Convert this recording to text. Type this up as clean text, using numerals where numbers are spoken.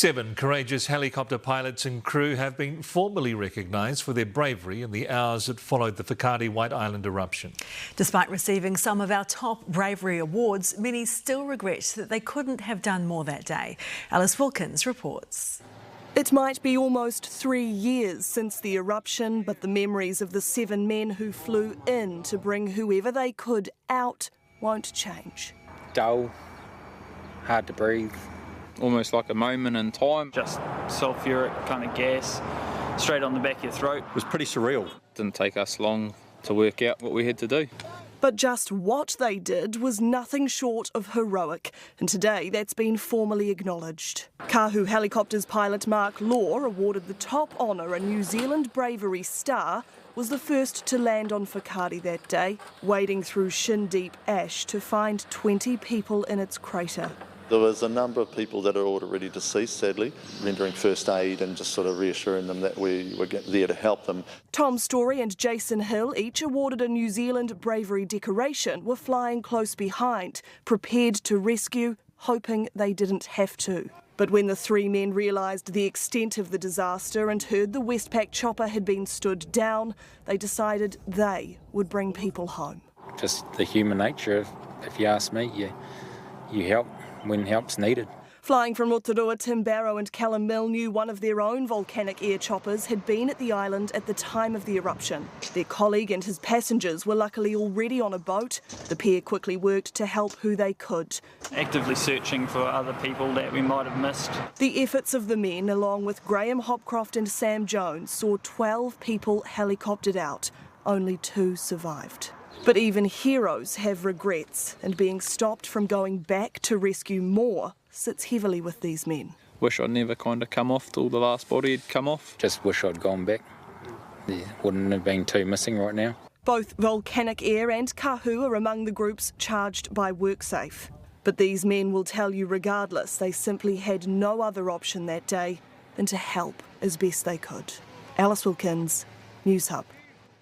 7 courageous helicopter pilots and crew have been formally recognised for their bravery in the hours that followed the Whakaari White Island eruption. Despite receiving some of our top bravery awards, many still regret that they couldn't have done more that day. Alice Wilkins reports. It might be almost 3 years since the eruption, but the memories of the 7 men who flew in to bring whoever they could out won't change. Dull, hard to breathe. Almost like a moment in time. Just sulphuric kind of gas straight on the back of your throat. It was pretty surreal. Didn't take us long to work out what we had to do. But just what they did was nothing short of heroic, and today that's been formally acknowledged. Kahu Helicopters pilot Mark Law, awarded the top honour, a New Zealand Bravery Star, was the first to land on Whakaari that day, wading through shin-deep ash to find 20 people in its crater. There was a number of people that are already deceased, sadly, rendering first aid and just sort of reassuring them that we were there to help them. Tom Story and Jason Hill, each awarded a New Zealand Bravery decoration, were flying close behind, prepared to rescue, hoping they didn't have to. But when the 3 men realised the extent of the disaster and heard the Westpac chopper had been stood down, they decided they would bring people home. Just the human nature, if you ask me, you help when help's needed. Flying from Rotorua, Tim Barrow and Callum Mill knew one of their own volcanic air choppers had been at the island at the time of the eruption. Their colleague and his passengers were luckily already on a boat. The pair quickly worked to help who they could. Actively searching for other people that we might have missed. The efforts of the men, along with Graham Hopcroft and Sam Jones, saw 12 people helicoptered out. Only 2 survived. But even heroes have regrets, and being stopped from going back to rescue more sits heavily with these men. Wish I'd never kind of come off till the last body had come off. Just wish I'd gone back. There wouldn't have been 2 missing right now. Both Volcanic Air and Kahu are among the groups charged by WorkSafe. But these men will tell you regardless, they simply had no other option that day than to help as best they could. Alice Wilkins, Newshub.